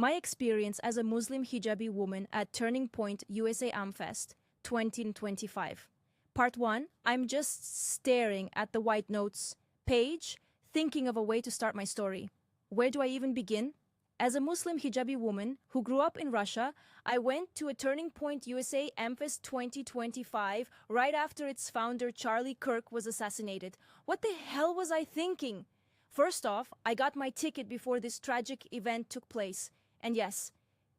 my experience as a Muslim hijabi woman at Turning Point USA Amfest 2025. Part 1, I'm just staring at the white notes page, thinking of a way to start my story. Where do I even begin? As a Muslim hijabi woman who grew up in Russia, I went to a Turning Point USA Amfest 2025 right after its founder Kirk was assassinated. What the hell was I thinking? First off, I got my ticket before this tragic event took place. And yes,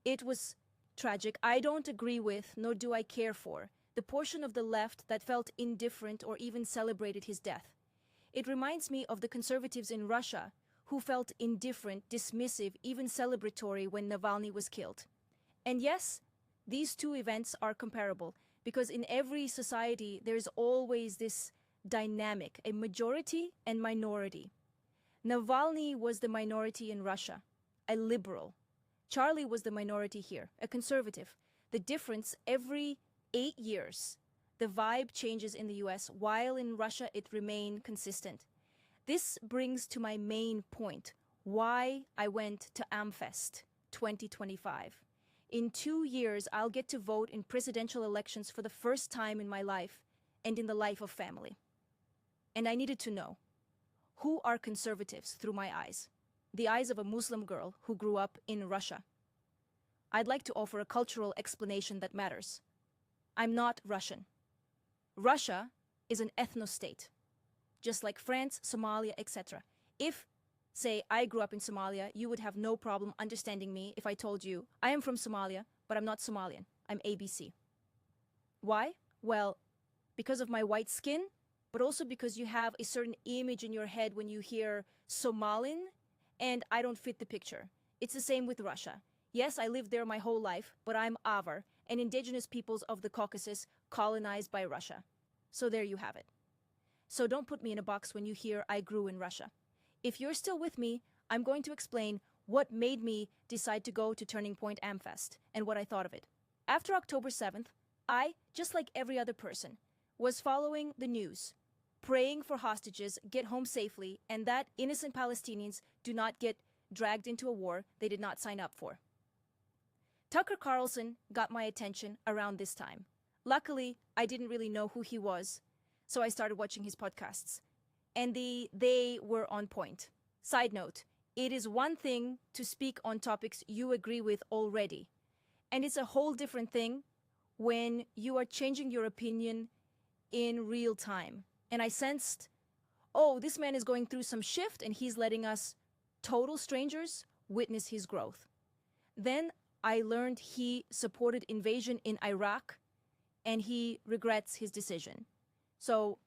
it was tragic. I don't agree with, nor do I care for, the portion of the left that felt indifferent or even celebrated his death. It reminds me of the conservatives in Russia who felt indifferent, dismissive, even celebratory when Navalny was killed. And yes, these two events are comparable because in every society there's always this dynamic, a majority and minority. Navalny was the minority in Russia, a liberal. Charlie was the minority here, a conservative. The difference, every 8 years, the vibe changes in the US, while in Russia it remained consistent. This brings to my main point, why I went to Amfest 2025. In 2 years, I'll get to vote in presidential elections for the first time in my life and in the life of family. And I needed to know, who are conservatives through my eyes? The eyes of a Muslim girl who grew up in Russia. I'd like to offer a cultural explanation that matters. I'm not Russian. Russia is an ethno-state, just like France, Somalia, etc. If, say, I grew up in Somalia, you would have no problem understanding me if I told you, I am from Somalia, but I'm not Somalian. I'm ABC. Why? Well, because of my white skin, but also because you have a certain image in your head when you hear Somalian, and I don't fit the picture. It's the same with Russia. Yes, I lived there my whole life, but I'm Avar, an indigenous peoples of the Caucasus colonized by Russia. So there you have it. So don't put me in a box when you hear I grew in Russia. If you're still with me, I'm going to explain what made me decide to go to Turning Point Amfest and what I thought of it. After October 7th, I, just like every other person, was following the news, praying for hostages get home safely and that innocent Palestinians do not get dragged into a war they did not sign up for. Tucker Carlson got my attention around this time. Luckily, I didn't really know who he was, so I started watching his podcasts. And they were on point. Side note, it is one thing to speak on topics you agree with already. And it's a whole different thing when you are changing your opinion in real time. And I sensed, oh, this man is going through some shift and he's letting us total strangers witness his growth. Then I learned he supported invasion in Iraq and he regrets his decision. So,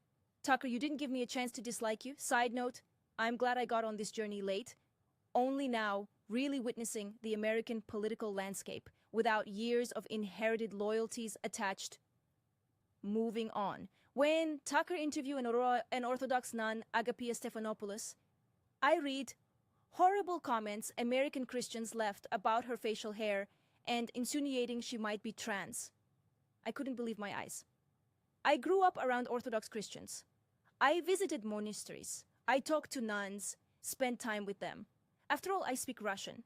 Tucker, you didn't give me a chance to dislike you. Side note, I'm glad I got on this journey late, only now really witnessing the American political landscape without years of inherited loyalties attached. Moving on. When Tucker interviewed an Orthodox nun, Agapia Stephanopoulos, I read horrible comments American Christians left about her facial hair and insinuating she might be trans. I couldn't believe my eyes. I grew up around Orthodox Christians. I visited monasteries. I talked to nuns, spent time with them. After all, I speak Russian.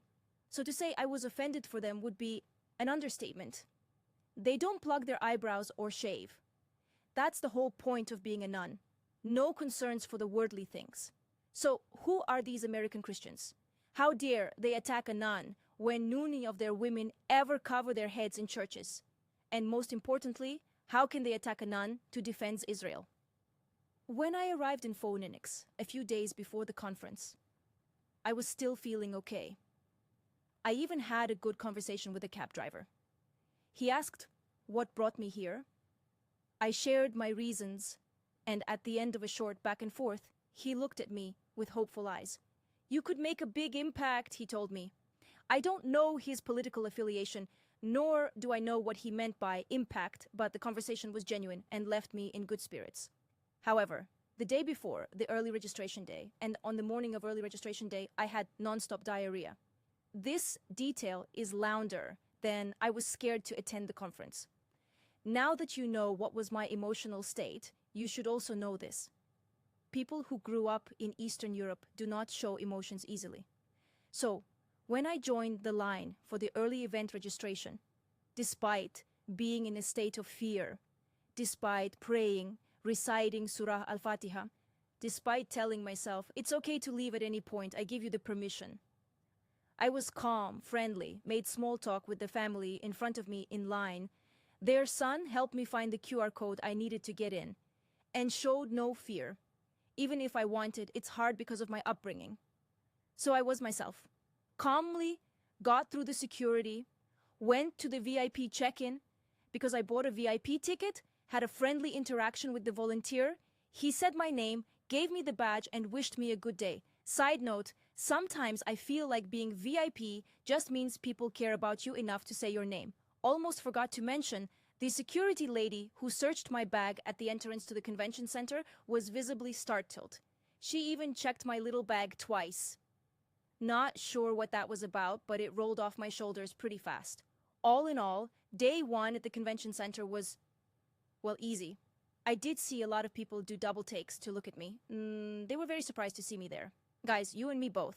So to say I was offended for them would be an understatement. They don't plug their eyebrows or shave. That's the whole point of being a nun. No concerns for the worldly things. So who are these American Christians? How dare they attack a nun when none of their women ever cover their heads in churches? And most importantly, how can they attack a nun to defend Israel? When I arrived in Phoenix a few days before the conference, I was still feeling okay. I even had a good conversation with a cab driver. He asked what brought me here. I shared my reasons, and at the end of a short back and forth, he looked at me with hopeful eyes. You could make a big impact, he told me. I don't know his political affiliation, nor do I know what he meant by impact, but the conversation was genuine and left me in good spirits. However, the day before the early registration day, and on the morning of early registration day, I had nonstop diarrhea. This detail is louder than I was scared to attend the conference. Now that you know what was my emotional state, you should also know this. People who grew up in Eastern Europe do not show emotions easily. So, When I joined the line for the early event registration, despite being in a state of fear, despite praying, reciting Surah Al-Fatiha, despite telling myself, it's okay to leave at any point, I give you the permission. I was calm, friendly, made small talk with the family in front of me in line. Their son helped me find the QR code I needed to get in, and showed no fear. Even if I wanted, it's hard because of my upbringing. So I was myself. Calmly got through the security, went to the VIP check-in because I bought a VIP ticket, had a friendly interaction with the volunteer. He said my name, gave me the badge, and wished me a good day. Side note, sometimes I feel like being VIP just means people care about you enough to say your name. Almost forgot to mention, the security lady who searched my bag at the entrance to the convention center was visibly startled. She even checked my little bag twice. Not sure what that was about, but it rolled off my shoulders pretty fast. All in all, day one at the convention center was, well, easy. I did see a lot of people do double takes to look at me. They were very surprised to see me there. Guys, you and me both.